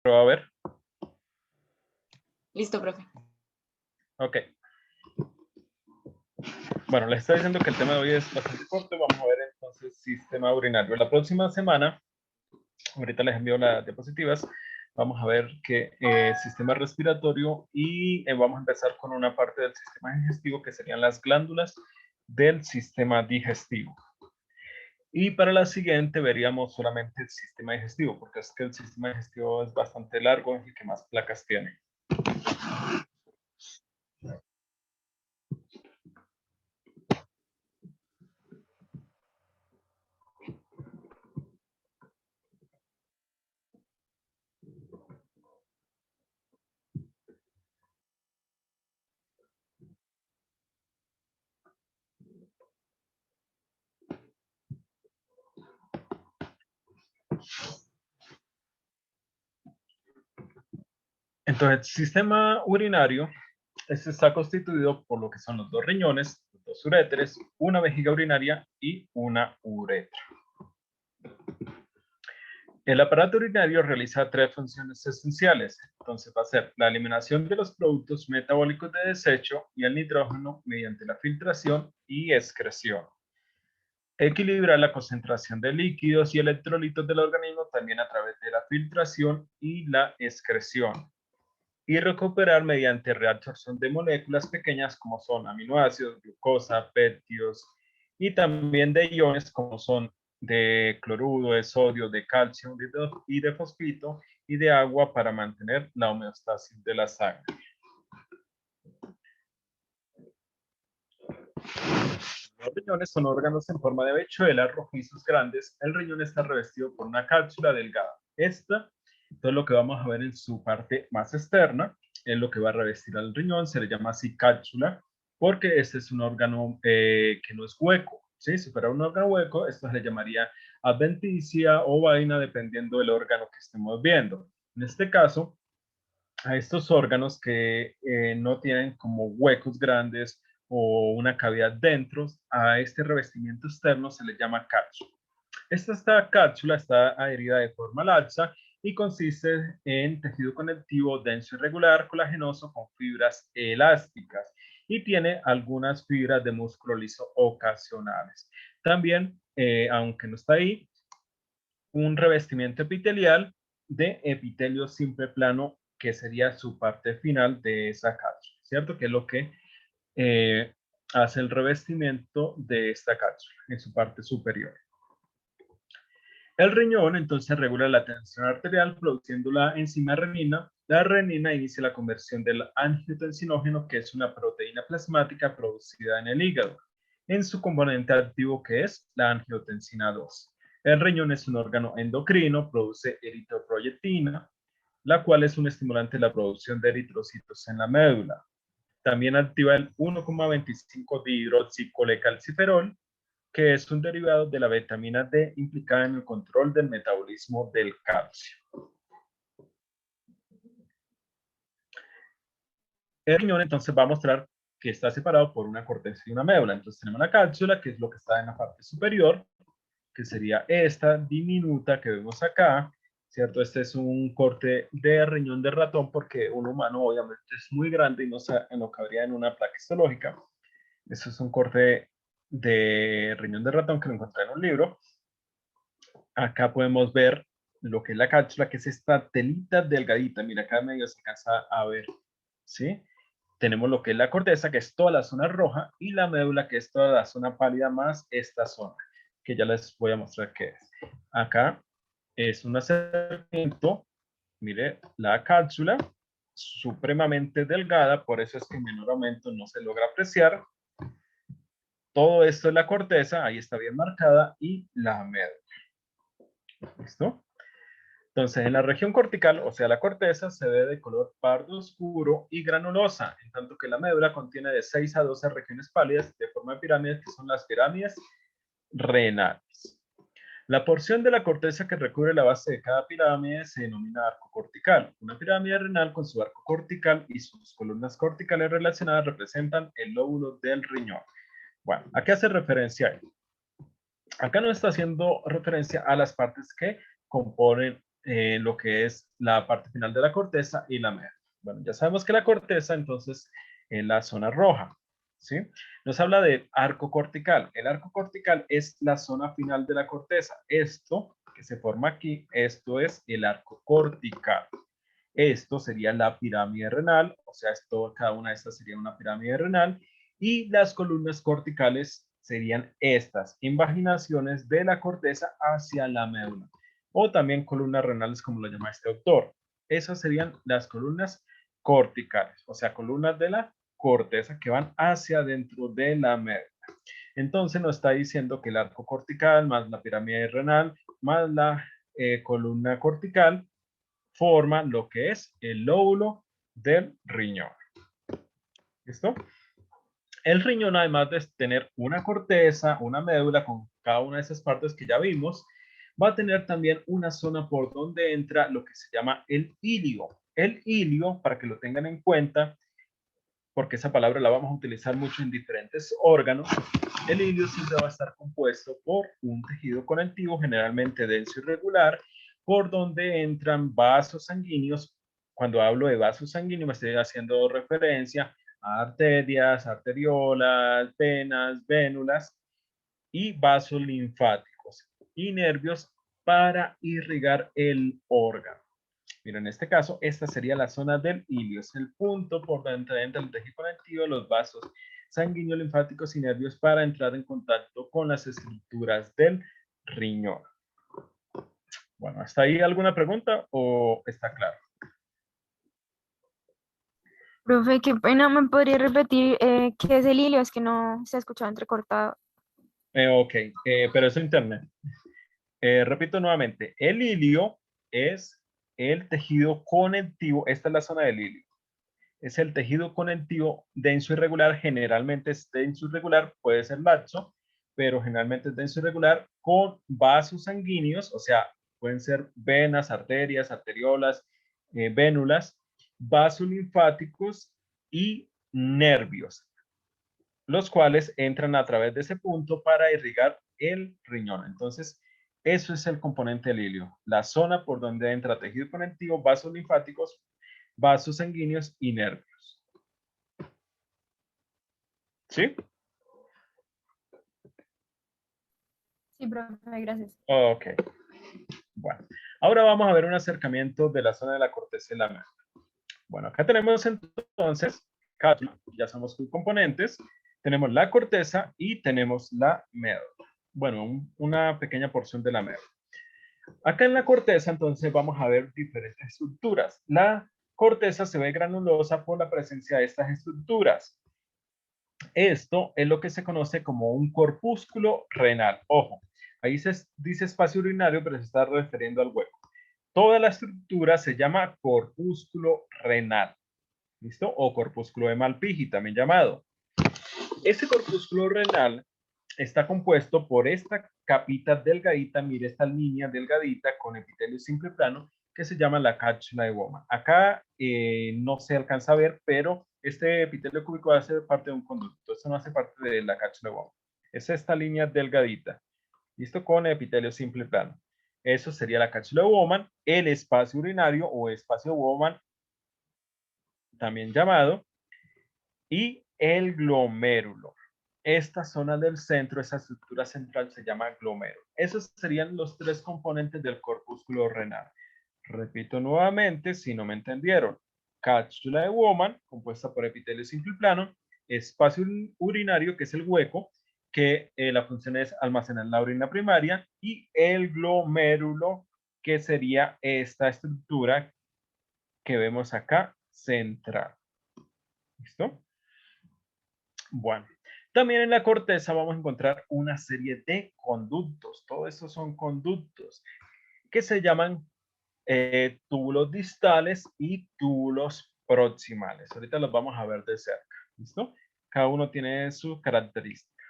A ver. Listo, profe. Ok. Bueno, les estoy diciendo que el tema de hoy es bastante corto. Vamos a ver entonces sistema urinario. La próxima semana, ahorita les envío las diapositivas, vamos a ver que sistema respiratorio y vamos a empezar con una parte del sistema digestivo que serían las glándulas del sistema digestivo. Y para la siguiente veríamos solamente el sistema digestivo, porque es que el sistema digestivo es bastante largo, es el que más placas tiene. Entonces, el sistema urinario este está constituido por lo que son los dos riñones, los dos uréteres, una vejiga urinaria y una uretra. El aparato urinario realiza tres funciones esenciales. Entonces va a ser la eliminación de los productos metabólicos de desecho y el nitrógeno mediante la filtración y excreción. Equilibrar la concentración de líquidos y electrolitos del organismo también a través de la filtración y la excreción. Y recuperar mediante reabsorción de moléculas pequeñas como son aminoácidos, glucosa, péptidos y también de iones como son de cloruro, de sodio, de calcio y de fosfito y de agua para mantener la homeostasis de la sangre. Los riñones son órganos en forma de habichuelas rojizos grandes. El riñón está revestido por una cápsula delgada. Esta, entonces lo que vamos a ver en su parte más externa, es lo que va a revestir al riñón, se le llama así cápsula, porque este es un órgano que no es hueco. ¿Sí? Si fuera un órgano hueco, esto se le llamaría adventicia o vaina, dependiendo del órgano que estemos viendo. En este caso, a estos órganos que no tienen como huecos grandes o una cavidad dentro, a este revestimiento externo se le llama cápsula. Esta cápsula está adherida de forma laxa y consiste en tejido conectivo denso y regular, colagenoso con fibras elásticas y tiene algunas fibras de músculo liso ocasionales. También, aunque no está ahí, un revestimiento epitelial de epitelio simple plano, que sería su parte final de esa cápsula, ¿cierto? Que es lo que eh, hace el revestimiento de esta cápsula en su parte superior. El riñón entonces regula la tensión arterial produciendo la enzima renina. La renina inicia la conversión del angiotensinógeno, que es una proteína plasmática producida en el hígado, en su componente activo, que es la angiotensina 2. El riñón es un órgano endocrino, produce eritropoyetina, la cual es un estimulante de la producción de eritrocitos en la médula. También activa el 1,25 dihidroxicolecalciferol, que es un derivado de la vitamina D implicada en el control del metabolismo del calcio. El riñón entonces va a mostrar que está separado por una corteza y una médula. Entonces tenemos la cápsula, que es lo que está en la parte superior, que sería esta diminuta que vemos acá, ¿cierto? Este es un corte de riñón de ratón porque un humano obviamente es muy grande y no cabría en una placa histológica. Eso es un corte de riñón de ratón que lo encontré en un libro. Acá podemos ver lo que es la cápsula, que es esta telita delgadita. Mira, acá medio se alcanza a ver, ¿sí? Tenemos lo que es la corteza, que es toda la zona roja, y la médula, que es toda la zona pálida más esta zona, que ya les voy a mostrar qué es. Acá es un acercamiento, mire, la cápsula, supremamente delgada, por eso es que en menor aumento no se logra apreciar. Todo esto es la corteza, ahí está bien marcada, y la médula. ¿Listo? Entonces, en la región cortical, o sea, la corteza, se ve de color pardo oscuro y granulosa, en tanto que la médula contiene de 6 a 12 regiones pálidas de forma de pirámides, que son las pirámides renales. La porción de la corteza que recubre la base de cada pirámide se denomina arco cortical. Una pirámide renal con su arco cortical y sus columnas corticales relacionadas representan el lóbulo del riñón. Bueno, ¿a qué hace referencia ahí? Acá no está haciendo referencia a las partes que componen lo que es la parte final de la corteza y la médula. Bueno, ya sabemos que la corteza entonces es la zona roja, ¿sí? Nos habla del arco cortical. El arco cortical es la zona final de la corteza. Esto que se forma aquí, esto es el arco cortical. Esto sería la pirámide renal, o sea, cada una de estas sería una pirámide renal, y las columnas corticales serían estas invaginaciones de la corteza hacia la médula, o también columnas renales como lo llama este autor. Esas serían las columnas corticales, o sea, columnas de la corteza que van hacia dentro de la médula. Entonces nos está diciendo que el arco cortical más la pirámide renal más la columna cortical forma lo que es el lóbulo del riñón. ¿Listo? El riñón, además de tener una corteza, una médula con cada una de esas partes que ya vimos, va a tener también una zona por donde entra lo que se llama el ilio. El ilio, para que lo tengan en cuenta, porque esa palabra la vamos a utilizar mucho en diferentes órganos, el ilio siempre va a estar compuesto por un tejido conectivo, generalmente denso y regular, por donde entran vasos sanguíneos. Cuando hablo de vasos sanguíneos me estoy haciendo referencia a arterias, arteriolas, venas, vénulas y vasos linfáticos y nervios para irrigar el órgano. Mira, en este caso, esta sería la zona del ilio, es el punto por donde entra el tejido conectivo, los vasos sanguíneos, linfáticos y nervios para entrar en contacto con las estructuras del riñón. Bueno, ¿hasta ahí alguna pregunta o está claro? Profe, qué pena, ¿me podría repetir qué es el hilo? Es que no se ha escuchado entrecortado. Ok, pero es internet. Repito nuevamente, el ilio es el tejido conectivo, esta es la zona del ilio. Es el tejido conectivo denso irregular, generalmente es denso irregular, puede ser laxo, pero generalmente es denso irregular con vasos sanguíneos, o sea, pueden ser venas, arterias, arteriolas, vénulas, vasos linfáticos y nervios, los cuales entran a través de ese punto para irrigar el riñón. Entonces, eso es el componente del ilio, la zona por donde entra tejido conectivo, vasos linfáticos, vasos sanguíneos y nervios. ¿Sí? Sí, profe, gracias. Ok. Bueno, ahora vamos a ver un acercamiento de la zona de la corteza y la médula. Bueno, acá tenemos entonces, ya somos sus componentes, tenemos la corteza y tenemos la médula. Bueno, una pequeña porción de la médula. Acá en la corteza entonces vamos a ver diferentes estructuras. La corteza se ve granulosa por la presencia de estas estructuras. Esto es lo que se conoce como un corpúsculo renal. Ojo, ahí se dice espacio urinario, pero se está refiriendo al hueco. Toda la estructura se llama corpúsculo renal. ¿Listo? O corpúsculo de Malpighi, también llamado. Ese corpúsculo renal está compuesto por esta capita delgadita, mire esta línea delgadita con epitelio simple plano que se llama la cápsula de Bowman. Acá no se alcanza a ver, pero este epitelio cúbico hace parte de un conducto. Esto no hace parte de la cápsula de Bowman. Es esta línea delgadita, listo, con epitelio simple plano. Eso sería la cápsula de Bowman, el espacio urinario o espacio Bowman, también llamado, y el glomérulo. Esta zona del centro, esa estructura central se llama glomérulo. Esos serían los tres componentes del corpúsculo renal. Repito nuevamente, si no me entendieron. Cápsula de Bowman, compuesta por epitelio simple plano, espacio urinario, que es el hueco, que la función es almacenar la orina primaria, y el glomérulo, que sería esta estructura que vemos acá, central. ¿Listo? Bueno, también en la corteza vamos a encontrar una serie de conductos. Todo eso son conductos que se llaman túbulos distales y túbulos proximales. Ahorita los vamos a ver de cerca. ¿Listo? Cada uno tiene su característica.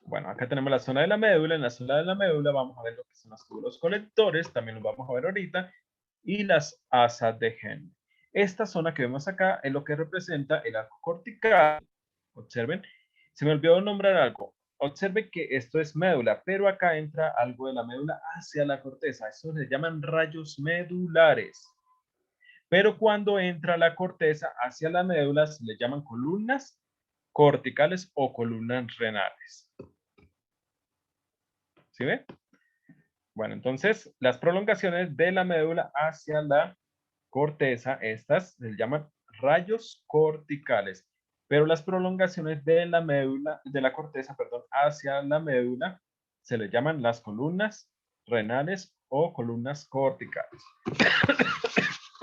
Bueno, acá tenemos la zona de la médula. En la zona de la médula vamos a ver lo que son los túbulos colectores. También los vamos a ver ahorita. Y las asas de Henle. Esta zona que vemos acá es lo que representa el arco cortical. Observen, se me olvidó nombrar algo. observe que esto es médula, pero acá entra algo de la médula hacia la corteza. Eso se llaman rayos medulares. Pero cuando entra la corteza hacia la médula se le llaman columnas corticales o columnas renales. ¿Sí ve? Bueno, entonces las prolongaciones de la médula hacia la corteza, estas se llaman rayos corticales. Pero las prolongaciones de la médula, de la corteza, perdón, hacia la médula se le llaman las columnas renales o columnas corticales.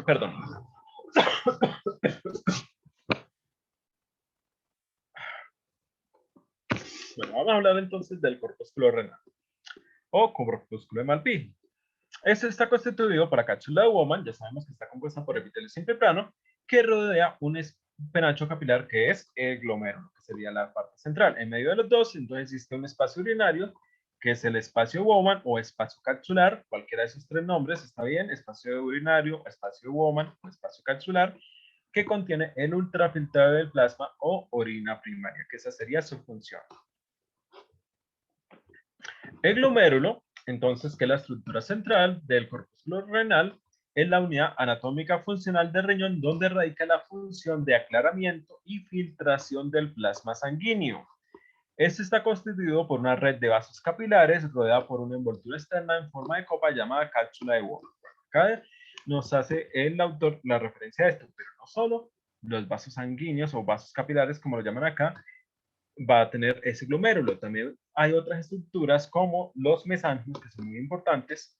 Perdón. Bueno, vamos a hablar entonces del corpúsculo renal o corpúsculo de Malpighi. Este está constituido por la cápsula de Bowman, ya sabemos que está compuesta por epitelio simple-plano, que rodea un penacho capilar que es el glomérulo, que sería la parte central. En medio de los dos, entonces existe un espacio urinario, que es el espacio Bowman o espacio capsular, cualquiera de esos tres nombres está bien, espacio urinario, espacio Bowman o espacio capsular, que contiene el ultrafiltrado del plasma o orina primaria, que esa sería su función. El glomérulo, entonces, que es la estructura central del corpúsculo renal, es la unidad anatómica funcional del riñón donde radica la función de aclaramiento y filtración del plasma sanguíneo. Este está constituido por una red de vasos capilares rodeada por una envoltura externa en forma de copa llamada cápsula de Bowman. Acá nos hace el autor la referencia a esto, pero no solo los vasos sanguíneos o vasos capilares, como lo llaman acá, va a tener ese glomérulo. También hay otras estructuras como los mesangios, que son muy importantes,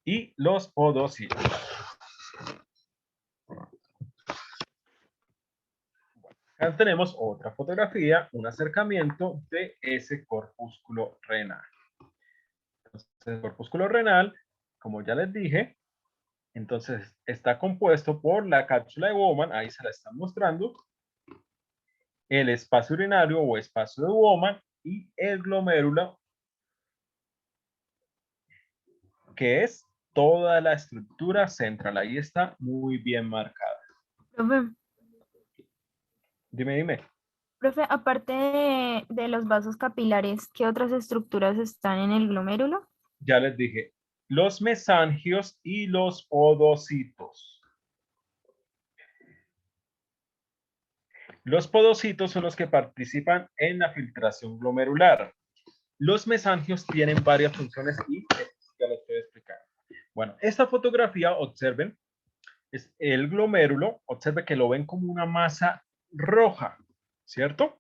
y los podocitos. Acá tenemos otra fotografía, un acercamiento de ese corpúsculo renal. Entonces, el corpúsculo renal, como ya les dije, entonces está compuesto por la cápsula de Bowman, ahí se la están mostrando, el espacio urinario o espacio de Bowman y el glomérulo, que es toda la estructura central. Ahí está muy bien marcada. Profe, Dime. profe, aparte de los vasos capilares, ¿qué otras estructuras están en el glomérulo? Ya les dije, los mesangios y los podocitos. Los podocitos son los que participan en la filtración glomerular. Los mesangios tienen varias funciones y ya les estoy explicando. Bueno, esta fotografía, observen, es el glomérulo. Observe que lo ven como una masa roja, ¿cierto?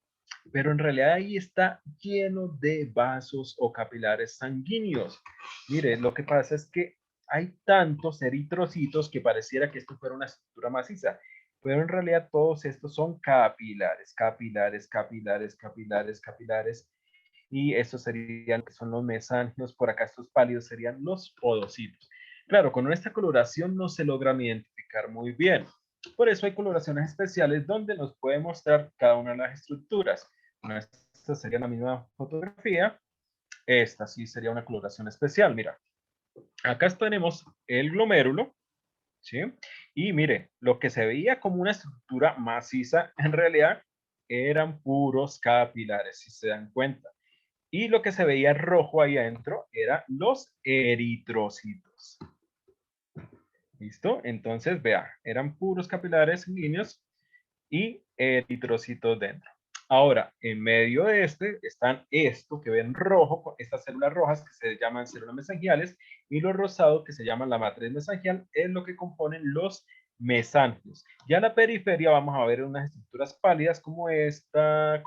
Pero en realidad ahí está lleno de vasos o capilares sanguíneos. Mire, lo que pasa es que hay tantos eritrocitos que pareciera que esto fuera una estructura maciza, pero en realidad todos estos son capilares, y estos serían que son los mesangios. Por acá estos pálidos serían los podocitos. Claro, con esta coloración no se logra identificar muy bien. Por eso hay coloraciones especiales donde nos puede mostrar cada una de las estructuras. Esta sería la misma fotografía. Esta sí sería una coloración especial. Mira, acá tenemos el glomérulo, ¿sí? Y mire, lo que se veía como una estructura maciza, en realidad eran puros capilares, si se dan cuenta. Y lo que se veía rojo ahí adentro eran los eritrocitos. ¿Listo? Entonces, vea, eran puros capilares sanguíneos y eritrocitos dentro. Ahora, en medio de este están esto que ven rojo, estas células rojas que se llaman células mesangiales, y lo rosado que se llama la matriz mesangial, es lo que componen los mesangios. Ya en la periferia vamos a ver unas estructuras pálidas como esta,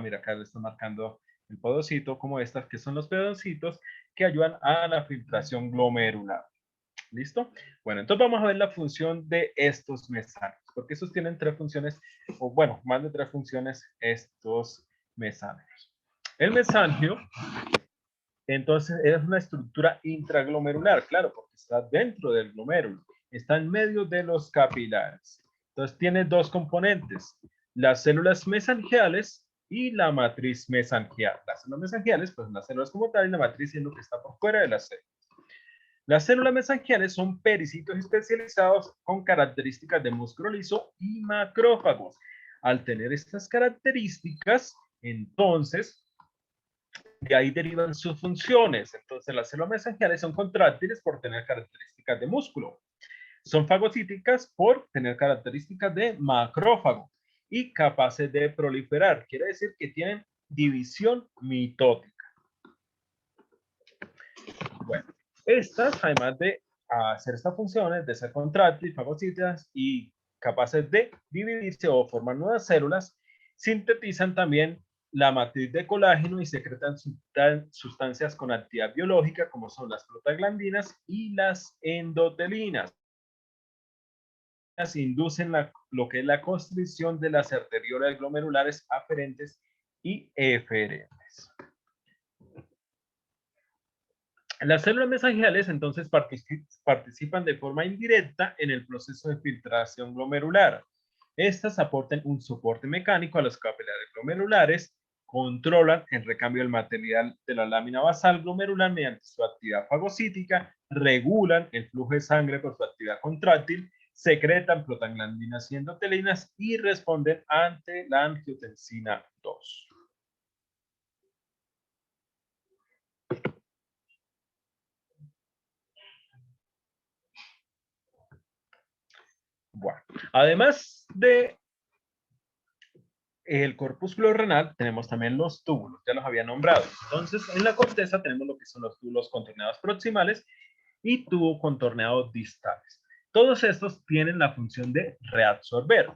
mira, acá le está marcando el podocito, como estas que son los pedocitos que ayudan a la filtración glomerular. ¿Listo? Bueno, entonces vamos a ver la función de estos mesangios, porque estos tienen tres funciones, o bueno, más de tres funciones estos mesangios. El mesangio, entonces, es una estructura intraglomerular, claro, porque está dentro del glomérulo, está en medio de los capilares. Entonces, tiene dos componentes, las células mesangiales y la matriz mesangial. Las células mesangiales, pues las células como tal, y la matriz es lo que está por fuera de la célula. Las células mesangiales son pericitos especializados con características de músculo liso y macrófagos. Al tener estas características, entonces, de ahí derivan sus funciones. Entonces, las células mesangiales son contráctiles por tener características de músculo. Son fagocíticas por tener características de macrófago y capaces de proliferar. Quiere decir que tienen división mitótica. Bueno, estas, además de hacer estas funciones, de ser contráctiles, fagocíticas y capaces de dividirse o formar nuevas células, sintetizan también la matriz de colágeno y secretan sustancias con actividad biológica como son las prostaglandinas y las endotelinas. Inducen lo que es la constricción de las arteriolas glomerulares aferentes y eferentes. Las células mesangiales entonces participan de forma indirecta en el proceso de filtración glomerular. Estas aportan un soporte mecánico a los capilares glomerulares, controlan el recambio del material de la lámina basal glomerular mediante su actividad fagocítica, regulan el flujo de sangre por su actividad contráctil, secretan prostaglandinas y endotelinas y responden ante la angiotensina 2. Bueno, además de el corpúsculo renal, tenemos también los túbulos, ya los había nombrado. Entonces, en la corteza tenemos lo que son los túbulos contorneados proximales y tubo contorneados distales. Todos estos tienen la función de reabsorber.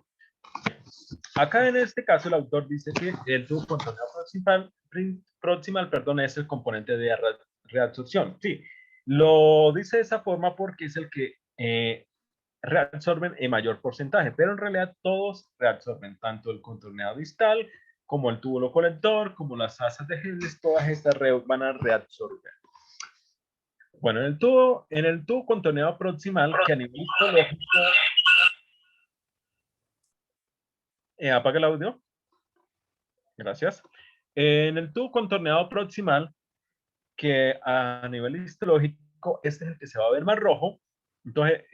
Acá en este caso el autor dice que el tubo contorneado proximal, es el componente de reabsorción. Sí, lo dice de esa forma porque es el que reabsorben en mayor porcentaje, pero en realidad todos reabsorben, tanto el contorneado distal como el túbulo colector, como las asas de Henle, todas estas van a reabsorber. Bueno, en el tubo contorneado proximal, que a nivel histológico... apaga el audio. Gracias. En el tubo contorneado proximal, que a nivel histológico, este es el que se va a ver más rojo. Entonces,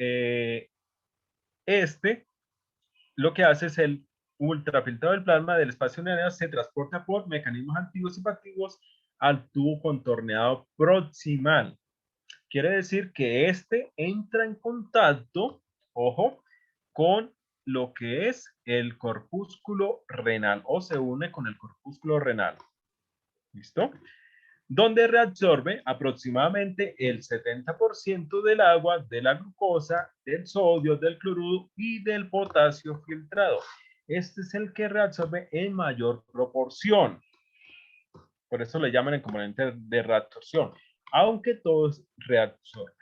lo que hace es el ultrafiltrado del plasma del espacio urinariano se transporta por mecanismos antiguos y pasivos al tubo contorneado proximal. Quiere decir que este entra en contacto, ojo, con lo que es el corpúsculo renal o se une con el corpúsculo renal. ¿Listo? Donde reabsorbe aproximadamente el 70% del agua, de la glucosa, del sodio, del cloruro y del potasio filtrado. Este es el que reabsorbe en mayor proporción. Por eso le llaman el componente de reabsorción, aunque todos reabsorben.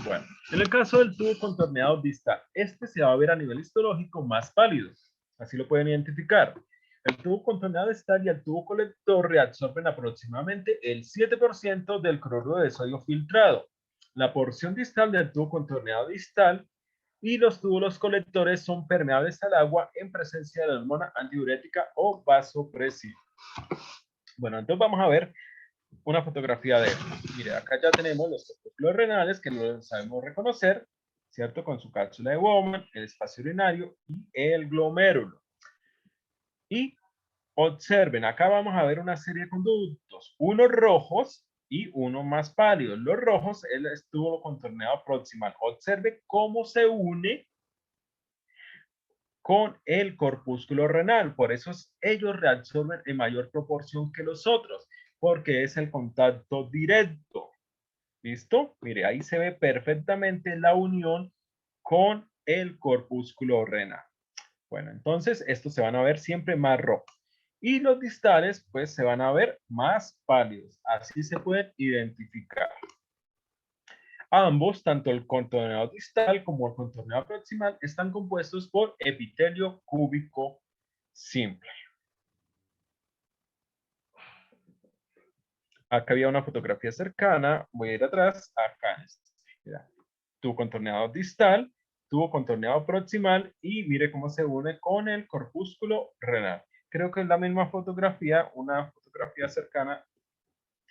Bueno, en el caso del tubo contorneado distal, este se va a ver a nivel histológico más pálido. Así lo pueden identificar. El tubo contorneado distal y el tubo colector reabsorben aproximadamente el 7% del cloruro de sodio filtrado. La porción distal del tubo contorneado distal y los túbulos colectores son permeables al agua en presencia de la hormona antidiurética o vasopresiva. Bueno, entonces vamos a ver una fotografía de él. Mire, acá ya tenemos los corpúsculos renales que lo sabemos reconocer, ¿cierto? Con su cápsula de Bowman, el espacio urinario y el glomérulo. Y observen, acá vamos a ver una serie de conductos, unos rojos y uno más pálidos. Los rojos, el tubo contorneado proximal. Observe cómo se une con el corpúsculo renal. Por eso ellos reabsorben en mayor proporción que los otros, porque es el contacto directo. ¿Listo? Mire, ahí se ve perfectamente la unión con el corpúsculo renal. Bueno, entonces estos se van a ver siempre más rojos. Y los distales, pues, se van a ver más pálidos. Así se pueden identificar. Ambos, tanto el contorneado distal como el contorneado proximal, están compuestos por epitelio cúbico simple. Acá había una fotografía cercana. Voy a ir atrás. Acá. Tubo contorneado distal, tubo contorneado proximal y mire cómo se une con el corpúsculo renal. Creo que es la misma fotografía, una fotografía cercana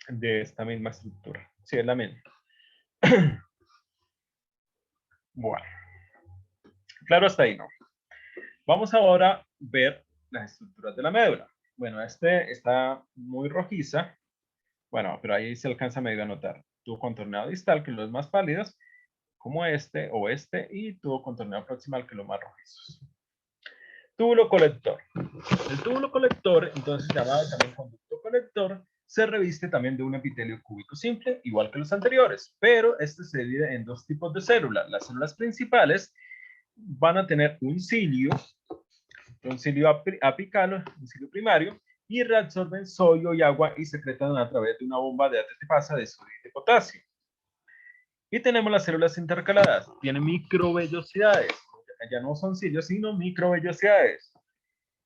de esta misma estructura. Sí, es la misma. Bueno, claro hasta ahí, ¿no? Vamos ahora a ver las estructuras de la médula. Bueno, este está muy rojiza. Bueno, pero ahí se alcanza medio a notar. Tubo contorneado distal, que es los más pálidos, como este o este, y tubo contorneado proximal, que es los más rojizos. Túbulo colector. El túbulo colector, entonces llamado también conducto colector, se reviste también de un epitelio cúbico simple, igual que los anteriores, pero este se divide en dos tipos de células. Las células principales van a tener un cilio apical, un cilio primario, y reabsorben sodio y agua y secretan a través de una bomba de ATP de sodio y de potasio. Y tenemos las células intercaladas, tienen microvellosidades, ya no son cilios, sino microvellosidades,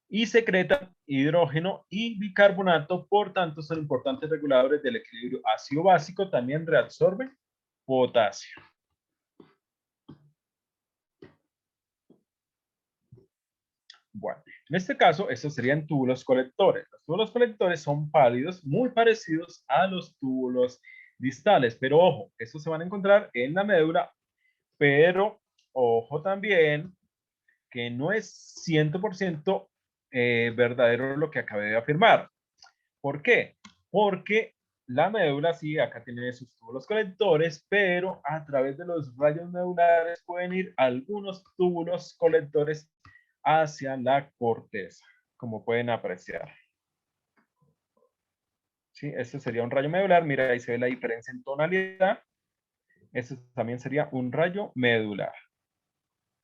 y secretan hidrógeno y bicarbonato, por tanto son importantes reguladores del equilibrio ácido-básico, también reabsorben potasio. Bueno, en este caso, estos serían túbulos colectores. Los túbulos colectores son pálidos, muy parecidos a los túbulos distales, pero ojo, estos se van a encontrar en la médula, pero ojo también que no es 100% verdadero lo que acabé de afirmar. ¿Por qué? Porque la médula, sí, acá tiene sus túbulos colectores, pero a través de los rayos medulares pueden ir algunos túbulos colectores hacia la corteza, como pueden apreciar. ¿Sí? Este sería un rayo medular. Mira, ahí se ve la diferencia en tonalidad. Este también sería un rayo medular.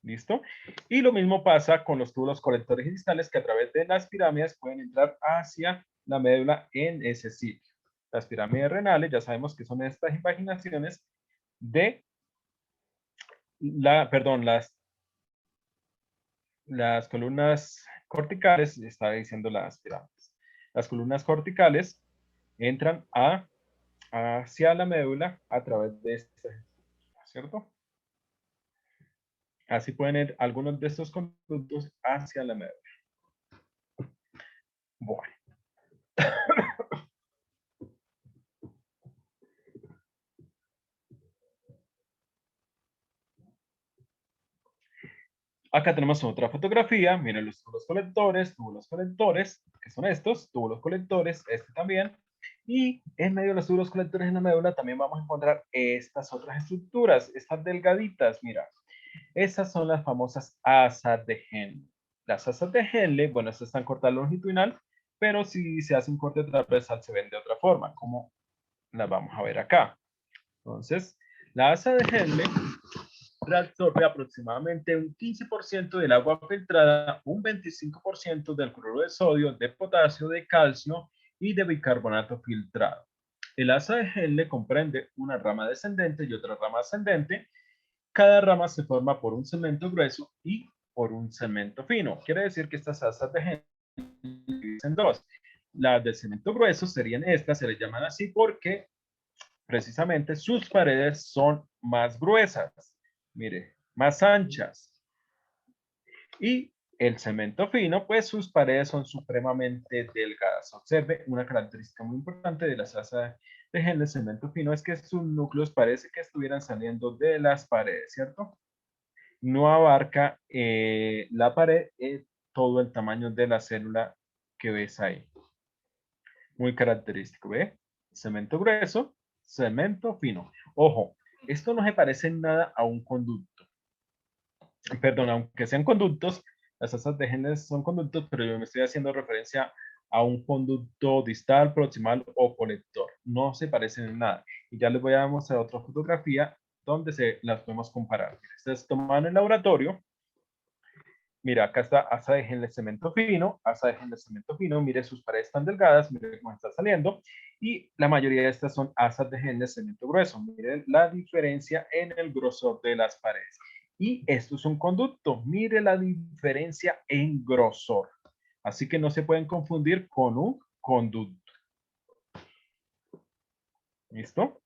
¿Listo? Y lo mismo pasa con los túbulos colectores distales que a través de las pirámides pueden entrar hacia la médula en ese sitio. Las pirámides renales, ya sabemos que son estas impaginaciones de las columnas corticales, estaba diciendo las pirámides. Las columnas corticales entran hacia la médula a través de este, ¿cierto? Así pueden ir algunos de estos conductos hacia la médula. Bueno. Acá tenemos otra fotografía. Miren los túbulos colectores, que son estos, túbulos colectores, este también. Y en medio de los túbulos colectores en la médula también vamos a encontrar estas otras estructuras, estas delgaditas, mira. Esas son las famosas asas de Henle. Las asas de Henle, bueno, estas están cortadas longitudinal, pero si se hace un corte transversal se ven de otra forma, como las vamos a ver acá. Entonces, la asa de Henle reabsorbe aproximadamente un 15% del agua filtrada, un 25% del cloruro de sodio, de potasio, de calcio y de bicarbonato filtrado. El asa de Henle comprende una rama descendente y otra rama ascendente. Cada rama se forma por un segmento grueso y por un segmento fino. Quiere decir que estas asas de Henle se dividen en dos. Las del segmento grueso serían estas, se les llaman así porque precisamente sus paredes son más gruesas, mire, más anchas. Y el cemento fino, pues sus paredes son supremamente delgadas. Observe una característica muy importante de las asas de Henle cemento fino es que sus núcleos parece que estuvieran saliendo de las paredes, ¿cierto? No abarca la pared todo el tamaño de la célula que ves ahí. Muy característico, ¿ve? Cemento grueso, cemento fino. Ojo, esto no se parece en nada a un conducto. Perdón, aunque sean conductos, las asas de Henle son conductos, pero yo me estoy haciendo referencia a un conducto distal, proximal o colector. No se parecen en nada. Y ya les voy a mostrar otra fotografía donde las podemos comparar. Esta es tomada en el laboratorio. Mira, acá está asa de Henle cemento fino, asa de Henle cemento fino, mire sus paredes tan delgadas, mire cómo está saliendo, y la mayoría de estas son asas de Henle cemento grueso. Miren la diferencia en el grosor de las paredes. Y esto es un conducto, mire la diferencia en grosor. Así que no se pueden confundir con un conducto. ¿Listo?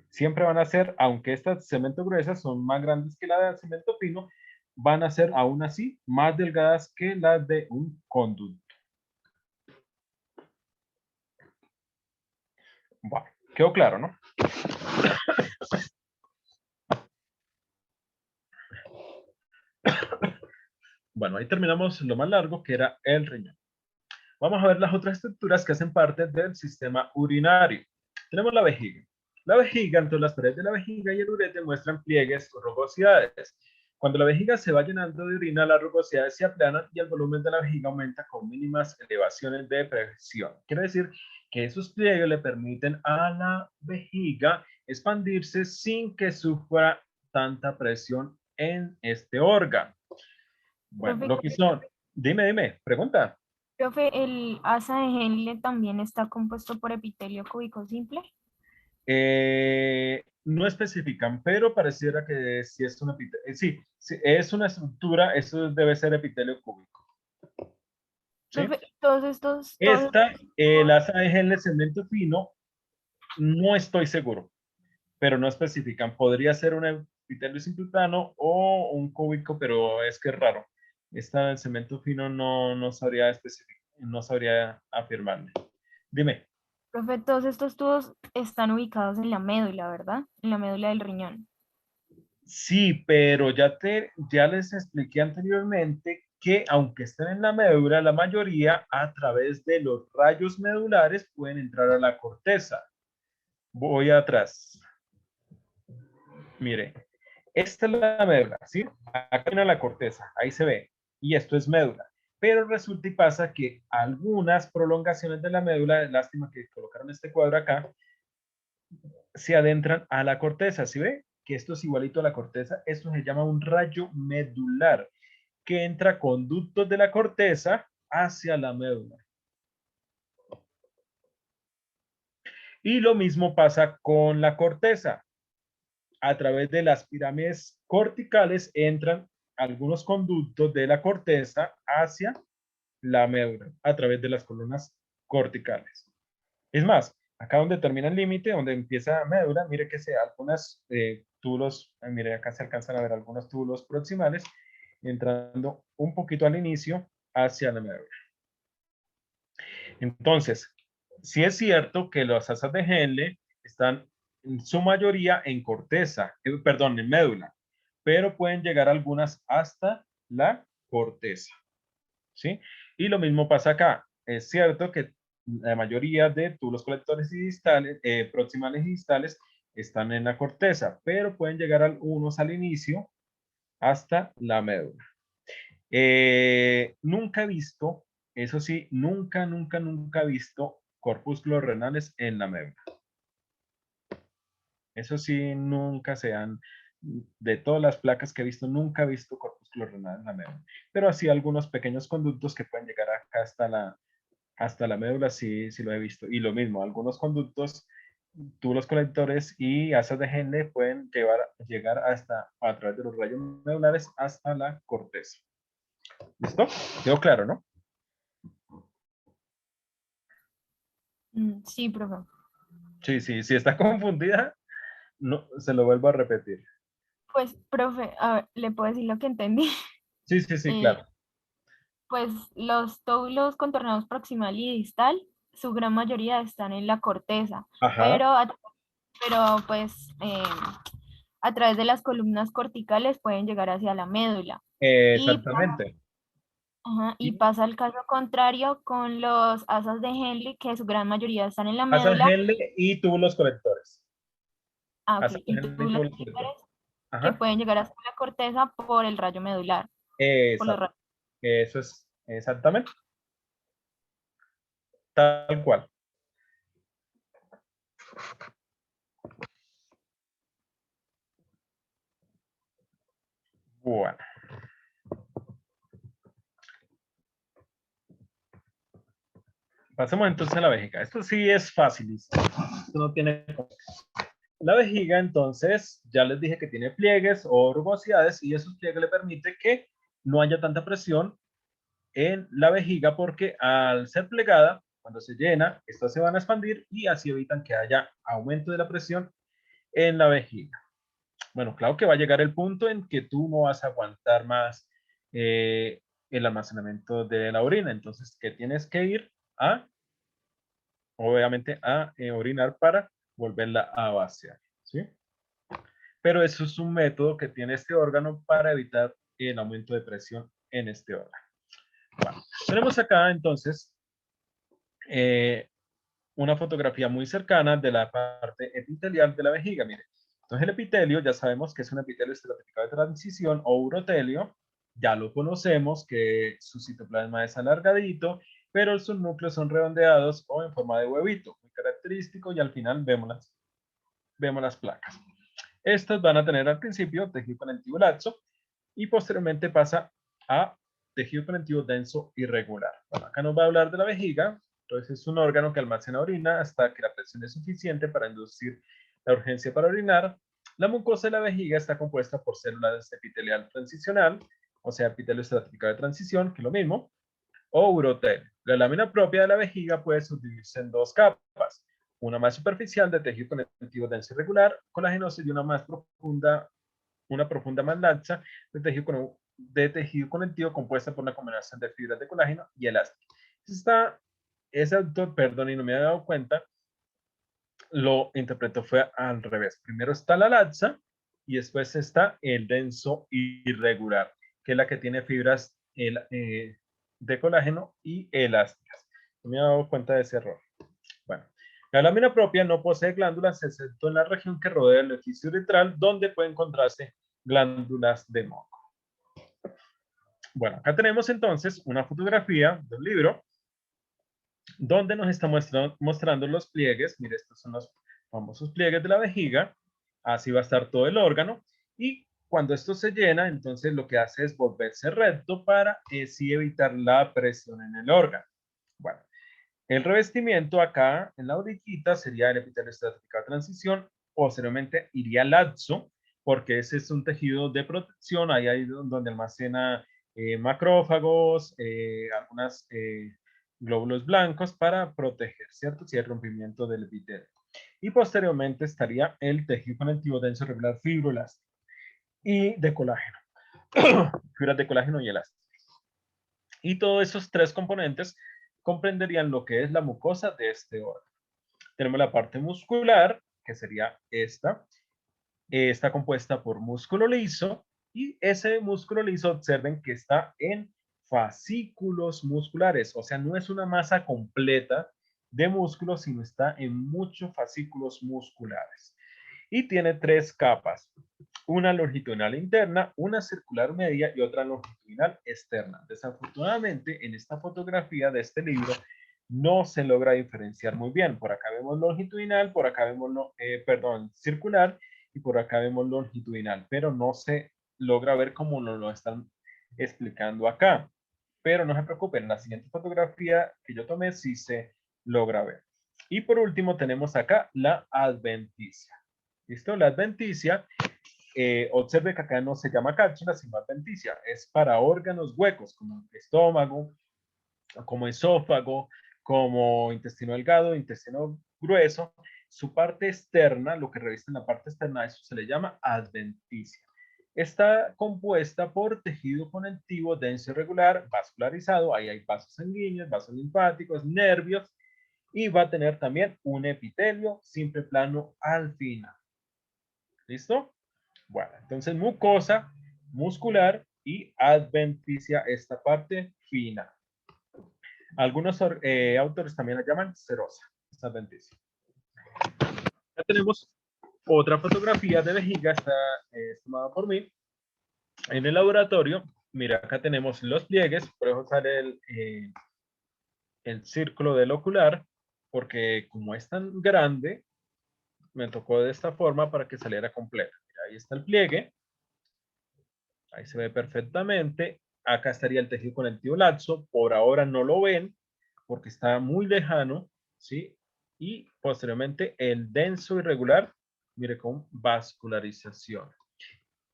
Siempre van a ser, aunque estas cemento gruesas son más grandes que la de cemento fino, van a ser aún así más delgadas que las de un conducto. Bueno, quedó claro, ¿no? Bueno, ahí terminamos lo más largo, que era el riñón. Vamos a ver las otras estructuras que hacen parte del sistema urinario. Tenemos la vejiga. La vejiga, entonces las paredes de la vejiga y el urete muestran pliegues o rugosidades. Cuando la vejiga se va llenando de orina, las rugosidades se aplanan y el volumen de la vejiga aumenta con mínimas elevaciones de presión. Quiere decir que esos pliegues le permiten a la vejiga expandirse sin que sufra tanta presión en este órgano. Bueno, Profe, lo que son, dime, pregunta. profe, ¿el asa de Henle también está compuesto por epitelio cúbico simple? No especifican, pero pareciera que sí es una, sí, sí, es una estructura, eso debe ser epitelio cúbico, ¿sí? Profe, todos Esta, estos, el asa de Henle cemento fino, no estoy seguro, pero no especifican. Podría ser un epitelio simple plano o un cúbico, pero es que es raro. Esta del cemento fino no sabría especificar, no sabría afirmarle. Dime. profe, todos estos tubos están ubicados en la médula, ¿verdad? En la médula del riñón. Sí, pero ya les expliqué anteriormente que aunque estén en la médula, la mayoría a través de los rayos medulares pueden entrar a la corteza. Voy atrás. Mire, esta es la médula, ¿sí? Acá viene la corteza, ahí se ve. Y esto es médula. Pero resulta y pasa que algunas prolongaciones de la médula, lástima que colocaron este cuadro acá, se adentran a la corteza, ¿sí ve? Que esto es igualito a la corteza. Esto se llama un rayo medular, que entra conductos de la corteza hacia la médula. Y lo mismo pasa con la corteza. A través de las pirámides corticales entran algunos conductos de la corteza hacia la médula, a través de las columnas corticales. Es más, acá donde termina el límite, donde empieza la médula, mire que sea algunos túbulos, mire acá se alcanzan a ver algunos túbulos proximales, entrando un poquito al inicio hacia la médula. Entonces, sí es cierto que las asas de Henle están en su mayoría en corteza, perdón, en médula, pero pueden llegar algunas hasta la corteza, ¿sí? Y lo mismo pasa acá. Es cierto que la mayoría de túbulos colectores y distales, proximales y distales están en la corteza, pero pueden llegar algunos al inicio hasta la médula. Nunca he visto, eso sí, nunca he visto corpúsculos renales en la médula. Eso sí, nunca se han, de todas las placas que he visto, nunca he visto corpúsculos renales en la médula. Pero así algunos pequeños conductos que pueden llegar acá hasta la médula, sí, sí lo he visto. Y lo mismo, algunos conductos, túbulos colectores y asas de Henle pueden llegar hasta, a través de los rayos medulares, hasta la corteza. ¿Listo? Quedó claro, ¿no? Sí, profe. Sí, sí, si está confundida, no, se lo vuelvo a repetir. Pues, profe, a ver, le puedo decir lo que entendí. Sí, sí, sí, Eh, claro. pues los tóbulos contorneados proximal y distal, su gran mayoría están en la corteza, Ajá, pero, pero pues a través de las columnas corticales pueden llegar hacia la médula. Y, exactamente. ajá, y Y pasa el caso contrario con los asas de Henle, que su gran mayoría están en la asas médula. Henle y túbulos colectores. Ah, ok, Asas y Henle y túbulos túbulos colectores. que Ajá, pueden llegar hasta la corteza por el rayo medular, por los exacto. rayos. Eso es exactamente tal cual. Bueno, pasemos entonces a la vejiga. Esto sí es fácil. Esto no tiene. La vejiga, entonces, ya les dije que tiene pliegues o rugosidades y esos pliegues le permiten que no haya tanta presión en la vejiga porque al ser plegada, cuando se llena, estas se van a expandir y así evitan que haya aumento de la presión en la vejiga. Bueno, claro que va a llegar el punto en que tú no vas a aguantar más el almacenamiento de la orina, entonces que tienes que ir a, obviamente, a orinar para volverla a vaciar, ¿sí? Pero eso es un método que tiene este órgano para evitar el aumento de presión en este órgano. Bueno, tenemos acá entonces una fotografía muy cercana de la parte epitelial de la vejiga. Mire, entonces el epitelio ya sabemos que es un epitelio estratificado de transición o urotelio. Ya lo conocemos, que su citoplasma es alargadito, pero sus núcleos son redondeados o en forma de huevito, muy característico, y al final vemos las placas. Estas van a tener al principio tejido conectivo laxo y posteriormente pasa a tejido conectivo denso irregular. Bueno, acá nos va a hablar de la vejiga. Entonces es un órgano que almacena orina hasta que la presión es suficiente para inducir la urgencia para orinar. La mucosa de la vejiga está compuesta por células epitelial transicional, o sea, epitelio estratificado de transición, que es lo mismo, o urotelio. La lámina propia de la vejiga puede subdividirse en dos capas, una más superficial de tejido conectivo denso irregular, colagenoso, y una profunda más laxa de tejido conectivo compuesta por una combinación de fibras de colágeno y elástico. Ese autor, perdón, y no me había dado cuenta, lo interpretó fue al revés. Primero está la laxa y después está el denso irregular, que es la que tiene fibras de colágeno y elásticas. No me había dado cuenta de ese error. Bueno, la lámina propia no posee glándulas, excepto en la región que rodea el orificio uretral, donde puede encontrarse glándulas de moco. Bueno, acá tenemos entonces una fotografía del libro donde nos está mostrando los pliegues. Mire, estos son los famosos pliegues de la vejiga. Así va a estar todo el órgano. Y cuando esto se llena, entonces lo que hace es volverse recto para así evitar la presión en el órgano. Bueno, el revestimiento acá en la orillita sería el epitelio estratificado de transición. Posteriormente iría laxo, porque ese es un tejido de protección. Ahí donde almacena macrófagos, algunas glóbulos blancos para proteger, ¿cierto? Si hay rompimiento del epitelio. Y posteriormente estaría el tejido conectivo denso regular fibroelástico y de colágeno. Fibras de colágeno y elásticas. Y todos esos tres componentes comprenderían lo que es la mucosa de este órgano. Tenemos la parte muscular, que sería esta. Está compuesta por músculo liso y ese músculo liso, observen que está en fascículos musculares, o sea, no es una masa completa de músculo, sino está en muchos fascículos musculares. Y tiene tres capas, una longitudinal interna, una circular media y otra longitudinal externa. Desafortunadamente, en esta fotografía de este libro no se logra diferenciar muy bien. Por acá vemos longitudinal, por acá vemos, circular, y por acá vemos longitudinal, pero no se logra ver cómo nos lo están explicando acá. Pero no se preocupen, en la siguiente fotografía que yo tomé sí se logra ver. Y por último tenemos acá la adventicia. ¿Listo? La adventicia, observe que acá no se llama cápsula, sino adventicia. Es para órganos huecos, como estómago, como esófago, como intestino delgado, intestino grueso. Su parte externa, lo que reviste en la parte externa, eso se le llama adventicia. Está compuesta por tejido conectivo denso y regular, vascularizado. Ahí hay vasos sanguíneos, vasos linfáticos, nervios, y va a tener también un epitelio simple plano al final. ¿Listo? Bueno, entonces mucosa, muscular y adventicia, esta parte fina. Algunos autores también la llaman serosa, esta adventicia. Ya tenemos otra fotografía de vejiga, está tomada por mí en el laboratorio. Mira, acá tenemos los pliegues, por eso sale el círculo del ocular, porque como es tan grande, me tocó de esta forma para que saliera completa. Mira, ahí está el pliegue, ahí se ve perfectamente. Acá estaría el tejido conectivo laxo, por ahora no lo ven porque está muy lejano, ¿sí? Y posteriormente el denso irregular, mire, con vascularización.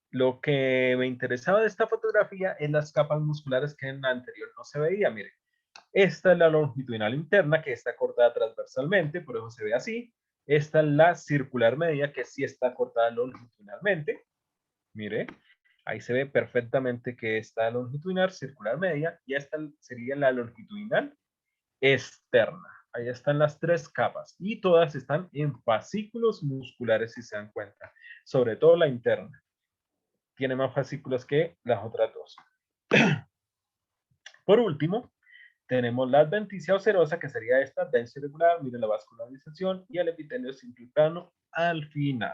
Lo que me interesaba de esta fotografía es las capas musculares que en la anterior no se veía, mire. Esta es la longitudinal interna, que está cortada transversalmente, por eso se ve así. Esta es la circular media, que sí está cortada longitudinalmente. Mire, ahí se ve perfectamente que está longitudinal, circular media, y esta sería la longitudinal externa. Ahí están las tres capas y todas están en fascículos musculares, si se dan cuenta. Sobre todo la interna. Tiene más fascículos que las otras dos. Por último, tenemos la adventicia o serosa, que sería esta, densa irregular, mire la vascularización, y el epitelio simple y plano al final.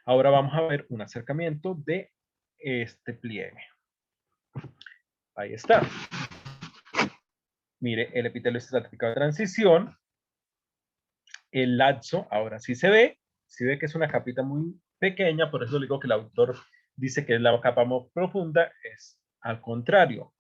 Ahora vamos a ver un acercamiento de este pliegue. Ahí está. Mire, el epitelio estratificado de transición, el laxo, ahora sí se ve que es una capita muy pequeña, por eso digo que el autor dice que es la capa más profunda, es al contrario.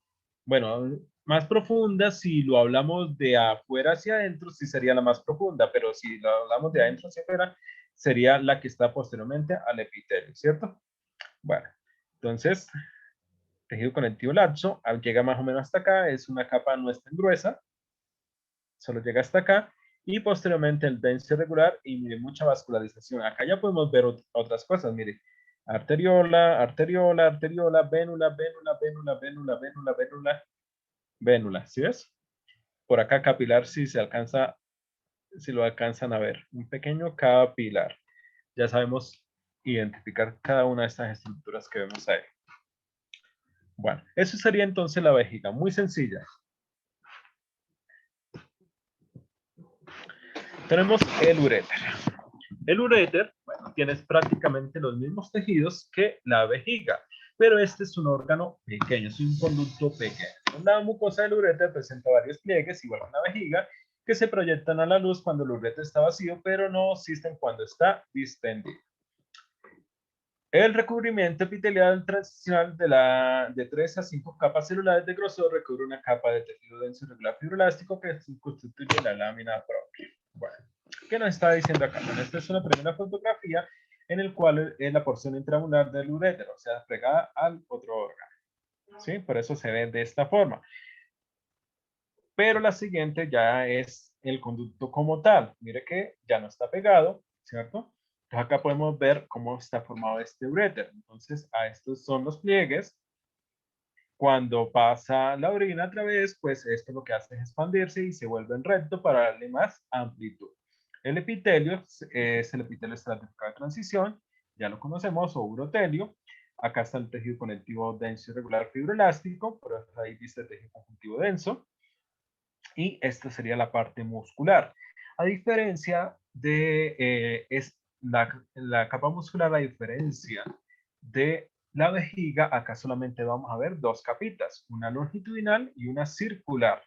Bueno, más profunda, si lo hablamos de afuera hacia adentro, sí sería la más profunda, pero si lo hablamos de adentro hacia afuera, sería la que está posteriormente al epitelio, ¿cierto? Bueno, entonces, tejido conectivo laxo, llega más o menos hasta acá, es una capa no es tan gruesa, solo llega hasta acá, y posteriormente el denso irregular, y mire, mucha vascularización. Acá ya podemos ver otras cosas, mire, arteriola, arteriola, arteriola, vénula, vénula, vénula, vénula, vénula, vénula, vénula, ¿sí ves? Por acá capilar, si se alcanza, si lo alcanzan a ver, un pequeño capilar. Ya sabemos identificar cada una de estas estructuras que vemos ahí. Bueno, eso sería entonces la vejiga, muy sencilla. Tenemos el uréter. El uréter, bueno, tiene prácticamente los mismos tejidos que la vejiga, pero este es un órgano pequeño, es un conducto pequeño. La mucosa del uréter presenta varios pliegues, igual que la vejiga, que se proyectan a la luz cuando el uréter está vacío, pero no existen cuando está distendido. El recubrimiento epitelial transicional de 3 a 5 capas celulares de grosor recubre una capa de tejido denso irregular fibroelástico que constituye la lámina propia. Bueno, ¿qué nos está diciendo acá? Bueno, esta es una primera fotografía en el cual es la porción intramural del uréter, o sea, pegada al otro órgano. ¿Sí? Por eso se ve de esta forma. Pero la siguiente ya es el conducto como tal. Mire que ya no está pegado, ¿cierto? Entonces acá podemos ver cómo está formado este uréter. Entonces, a estos son los pliegues. Cuando pasa la orina a través, pues esto lo que hace es expandirse y se vuelve en recto para darle más amplitud. El epitelio es el epitelio estratificado de transición, ya lo conocemos, o urotelio. Acá está el tejido conectivo denso irregular fibroelástico, por ahí dice el tejido conjuntivo denso. Y esta sería la parte muscular. A diferencia de la capa muscular, a diferencia de la vejiga, acá solamente vamos a ver dos capitas, una longitudinal y una circular,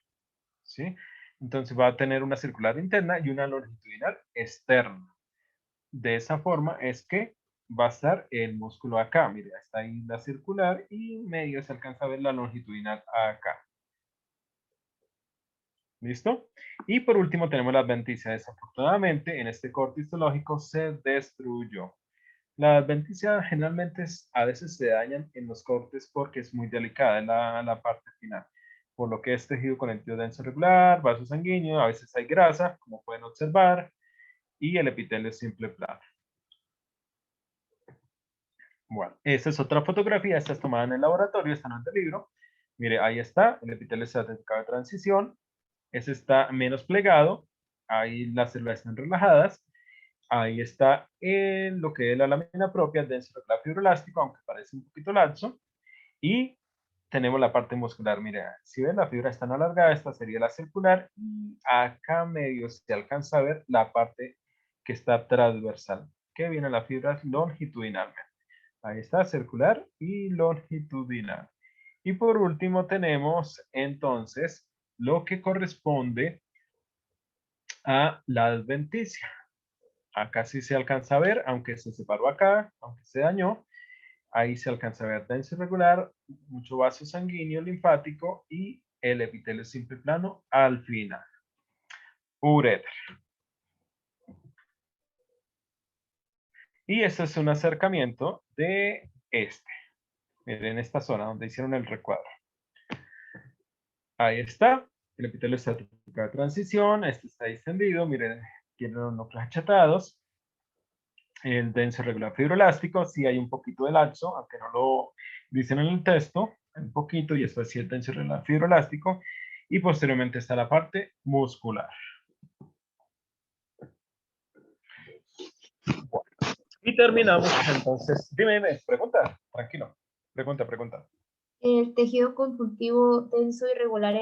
¿sí? Entonces va a tener una circular interna y una longitudinal externa. De esa forma es que va a estar el músculo acá. Mire, está ahí la circular y medio se alcanza a ver la longitudinal acá. ¿Listo? Y por último tenemos la adventicia. Desafortunadamente, en este corte histológico se destruyó. La adventicia generalmente a veces se dañan en los cortes porque es muy delicada en la parte final. Por lo que es tejido conectivo denso regular, vaso sanguíneo, a veces hay grasa, como pueden observar, y el epitelio es simple plano. Bueno, esta es otra fotografía, esta es tomada en el laboratorio, esta no es del libro. Mire, ahí está, el epitelio estratificado de transición. Ese está menos plegado, ahí las células están relajadas, ahí está lo que es la lámina propia del denso irregular fibroelástico, aunque parece un poquito laxo, y tenemos la parte muscular, mire, si ven la fibra está alargada, esta sería la circular, y acá medio se alcanza a ver la parte que está transversal, que viene la fibra longitudinalmente. Ahí está, circular y longitudinal. Y por último tenemos entonces lo que corresponde a la adventicia. Acá sí se alcanza a ver, aunque se separó acá, aunque se dañó, ahí se alcanza a ver denso irregular, mucho vaso sanguíneo linfático y el epitelio simple plano al final. Uréter. Y este es un acercamiento de este. Miren esta zona donde hicieron el recuadro. Ahí está, el epitelio estratificado de transición, este está distendido, miren, tiene los núcleos achatados, el denso irregular fibroelástico, sí hay un poquito de laxo, aunque no lo dicen en el texto, un poquito, y esto es el denso irregular fibroelástico, y posteriormente está la parte muscular. Bueno, y terminamos entonces, dime, pregunta, tranquilo, pregunta. tejido conjuntivo denso y regular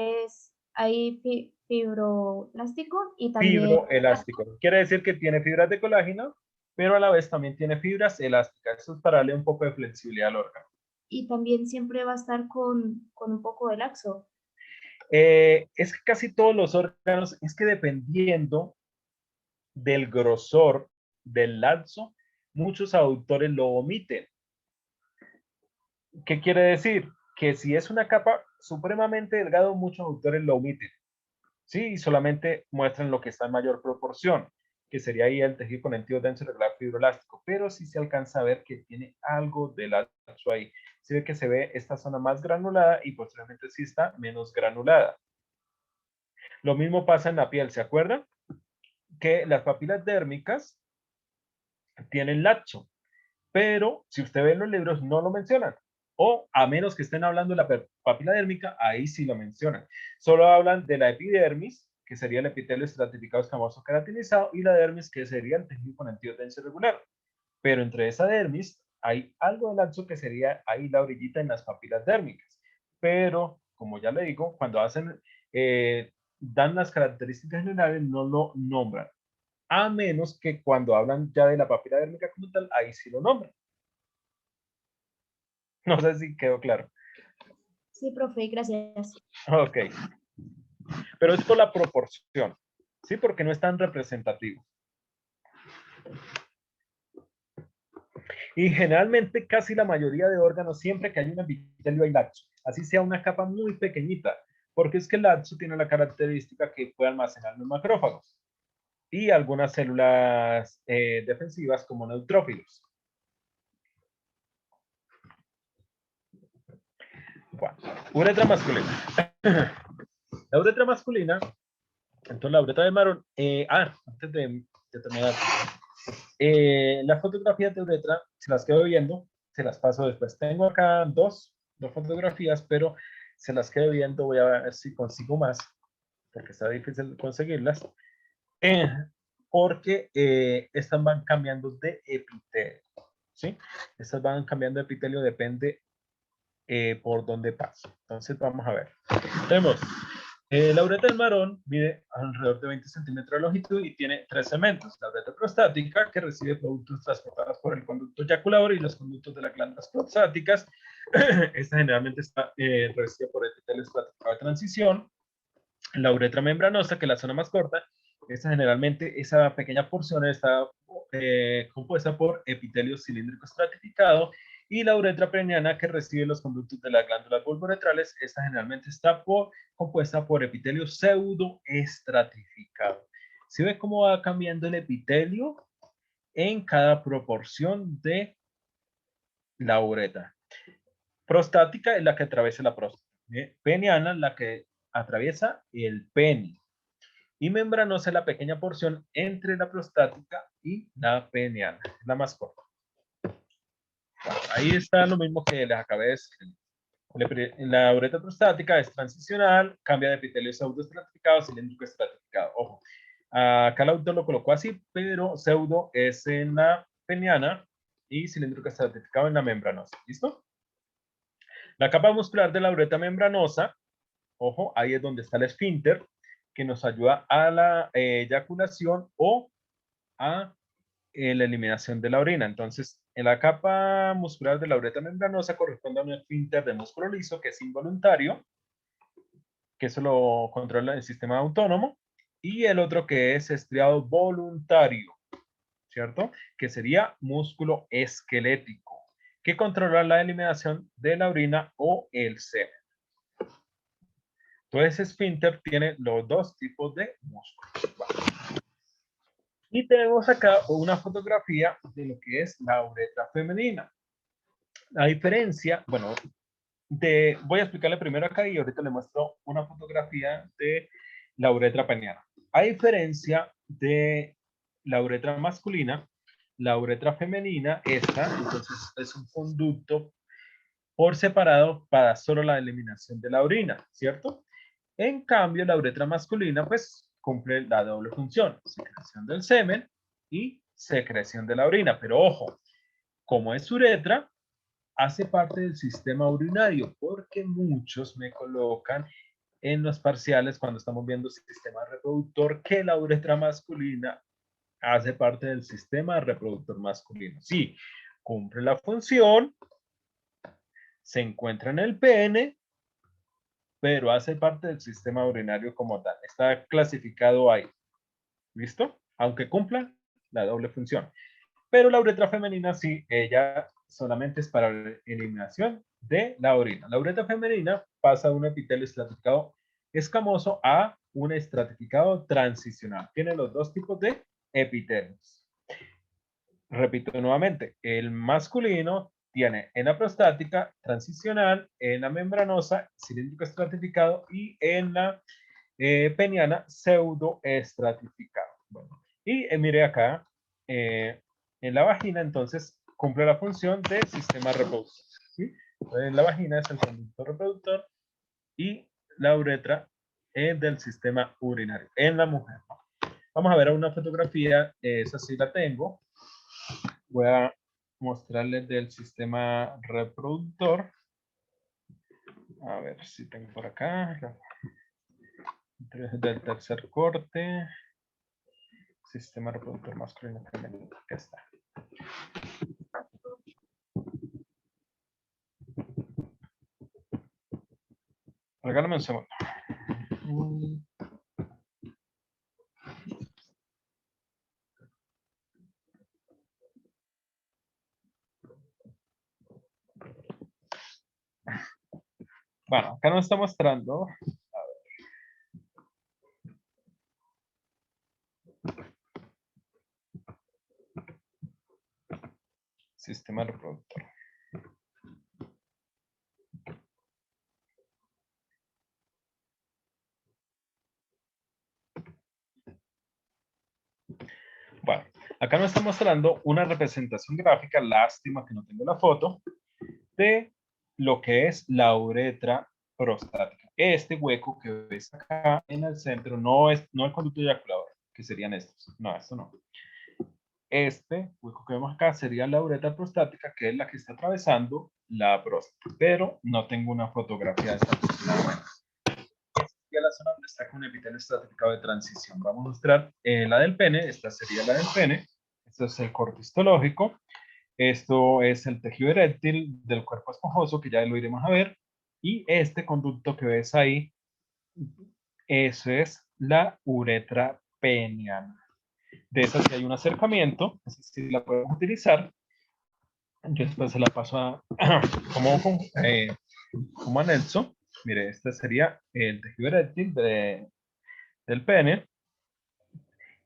hay fibroelástico y también... Fibroelástico. Quiere decir que tiene fibras de colágeno, pero a la vez también tiene fibras elásticas. Eso es para darle un poco de flexibilidad al órgano. Y también siempre va a estar con un poco de laxo. Es que casi todos los órganos, es que dependiendo del grosor del laxo, muchos autores lo omiten. ¿Qué quiere decir? Que si es una capa supremamente delgado, muchos autores lo omiten. Sí, y solamente muestran lo que está en mayor proporción, que sería ahí el tejido conectivo denso regular fibroelástico, pero sí se alcanza a ver que tiene algo de laxo ahí. Se ve que se ve esta zona más granulada y posteriormente sí está menos granulada. Lo mismo pasa en la piel, ¿se acuerdan? Que las papilas dérmicas tienen laxo, pero si usted ve en los libros no lo mencionan. O a menos que estén hablando de la papila dérmica, ahí sí lo mencionan. Solo hablan de la epidermis, que sería el epitelio estratificado escamoso queratinizado, y la dermis, que sería el tejido conectivo denso irregular. Pero entre esa dermis hay algo de laxo que sería ahí la orillita en las papilas dérmicas. Pero, como ya le digo, cuando hacen, dan las características generales, no lo nombran. A menos que cuando hablan ya de la papila dérmica como tal, ahí sí lo nombran. No sé si quedó claro. Sí, profe, gracias. Ok. Pero es por la proporción, ¿sí? Porque no es tan representativo. Y generalmente casi la mayoría de órganos, siempre que hay un epitelio hay laxo, así sea una capa muy pequeñita, porque es que el laxo tiene la característica que puede almacenar los macrófagos y algunas células defensivas como neutrófilos. Bueno, uretra masculina. La uretra masculina, entonces la uretra de Marón, antes de terminar, las fotografías de uretra, se las quedo viendo, se las paso después. Tengo acá dos fotografías, pero se las quedo viendo, voy a ver si consigo más, porque está difícil conseguirlas, porque estas van cambiando de epitelio, ¿sí? Estas van cambiando de epitelio, depende por dónde pasa. Entonces vamos a ver. Tenemos la uretra del marón mide alrededor de 20 centímetros de longitud y tiene tres segmentos. La uretra prostática, que recibe productos transportados por el conducto eyaculador y los conductos de las glándulas prostáticas. Esta generalmente está revestida por epitelio estratificado de transición. La uretra membranosa, que es la zona más corta. Esta generalmente, esa pequeña porción está compuesta por epitelio cilíndrico estratificado. Y la uretra peniana, que recibe los conductos de las glándulas bulboretrales, esta generalmente está compuesta por epitelio pseudoestratificado. ¿Sí ve cómo va cambiando el epitelio en cada proporción de la uretra? Prostática es la que atraviesa la próstata. Peniana es la que atraviesa el pene. Y membranosa es la pequeña porción entre la prostática y la peniana, la más corta. Bueno, ahí está lo mismo que les acabé de decir. La uretra prostática es transicional, cambia de epitelio pseudoestratificado a cilíndrico estratificado. Ojo, acá el autor lo colocó así, pero pseudo es en la peniana y cilíndrico estratificado en la membranosa. ¿Listo? La capa muscular de la uretra membranosa, ojo, ahí es donde está el esfínter, que nos ayuda a la eyaculación o a la eliminación de la orina. Entonces, en la capa muscular de la uretra membranosa corresponde a un esfínter de músculo liso que es involuntario, que eso lo controla el sistema autónomo, y el otro que es estriado voluntario, ¿cierto? Que sería músculo esquelético, que controla la eliminación de la orina o el semen. Entonces, esfínter tiene los dos tipos de músculos. Vale. Y tenemos acá una fotografía de lo que es la uretra femenina. La diferencia, bueno, voy a explicarle primero acá y ahorita le muestro una fotografía de la uretra peniana. A diferencia de la uretra masculina, la uretra femenina, entonces es un conducto por separado para solo la eliminación de la orina, ¿cierto? En cambio, la uretra masculina, pues, cumple la doble función, secreción del semen y secreción de la orina. Pero ojo, como es uretra, hace parte del sistema urinario, porque muchos me colocan en los parciales cuando estamos viendo sistema reproductor que la uretra masculina hace parte del sistema reproductor masculino. Sí, cumple la función, se encuentra en el pene, pero hace parte del sistema urinario como tal. Está clasificado ahí. ¿Listo? Aunque cumpla la doble función. Pero la uretra femenina sí, ella solamente es para la eliminación de la orina. La uretra femenina pasa de un epitelio estratificado escamoso a un estratificado transicional. Tiene los dos tipos de epitelios. Repito nuevamente, el masculino tiene en la prostática transicional, en la membranosa cilíndrico estratificado y en la peniana pseudo estratificado. Bueno, y mire acá, en la vagina entonces cumple la función del sistema reproductor. ¿Sí? En la vagina es el conducto reproductor y la uretra es del sistema urinario en la mujer. Vamos a ver una fotografía, esa sí la tengo. Voy a mostrarles del sistema reproductor. A ver si tengo por acá. Del tercer corte. Sistema reproductor masculino femenino. Acá está. Regálame un segundo. Bueno, acá nos está mostrando. Sistema reproductor. Bueno, acá nos está mostrando una representación gráfica, lástima que no tengo la foto, de lo que es la uretra prostática. Este hueco que ves acá en el centro no es el conducto eyaculador, que serían estos. No, esto no. Este hueco que vemos acá sería la uretra prostática, que es la que está atravesando la próstata, pero no tengo una fotografía de esta persona. Y a la zona donde está con epitelio estratificado de transición. Vamos a mostrar la del pene. Esta sería la del pene. Esto es el corte histológico. Esto es el tejido eréctil del cuerpo esponjoso, que ya lo iremos a ver. Y este conducto que ves ahí, eso es la uretra peniana. De esa sí hay un acercamiento, esa sí la podemos utilizar. Yo después se la paso a, como anexo. Mire, este sería el tejido eréctil del pene.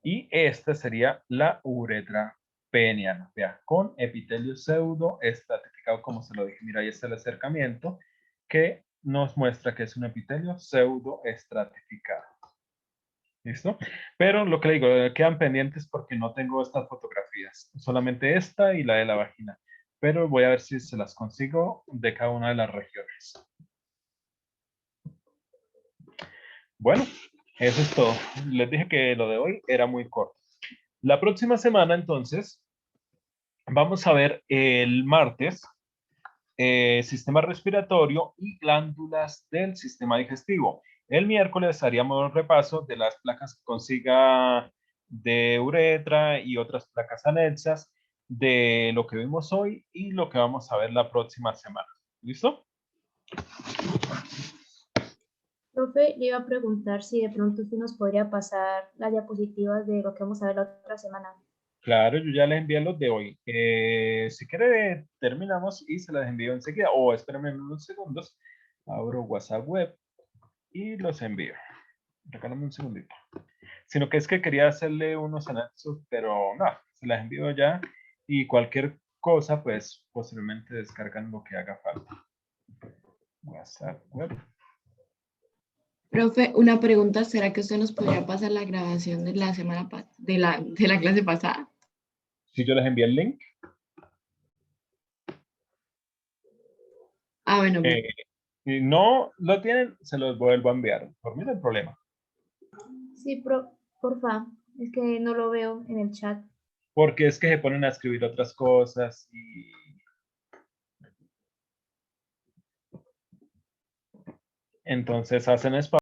Y esta sería la uretra peniana, vea, con epitelio pseudo estratificado, como se lo dije. Mira, ahí está el acercamiento que nos muestra que es un epitelio pseudo estratificado. ¿Listo? Pero lo que le digo, quedan pendientes porque no tengo estas fotografías, solamente esta y la de la vagina. Pero voy a ver si se las consigo de cada una de las regiones. Bueno, eso es todo. Les dije que lo de hoy era muy corto. La próxima semana, entonces, vamos a ver el martes sistema respiratorio y glándulas del sistema digestivo. El miércoles haríamos un repaso de las placas que consiga de uretra y otras placas anexas de lo que vimos hoy y lo que vamos a ver la próxima semana. ¿Listo? Profe, le iba a preguntar si de pronto usted nos podría pasar las diapositivas de lo que vamos a ver la otra semana. Claro, yo ya les envié los de hoy. Si quiere, terminamos y se las envío enseguida. O espérenme unos segundos. Abro WhatsApp web y los envío. Regálame un segundito. Sino que es que quería hacerle unos anexos, pero no, se las envío ya y cualquier cosa, pues posiblemente descargan lo que haga falta. WhatsApp web. Profe, una pregunta, ¿será que usted nos podría pasar la grabación de la semana de la clase pasada? Si yo les envié el link. Ah, bueno. Si no lo tienen, se los vuelvo a enviar. Por mí no hay problema. Sí, porfa, es que no lo veo en el chat. Porque es que se ponen a escribir otras cosas y Entonces hacen espacio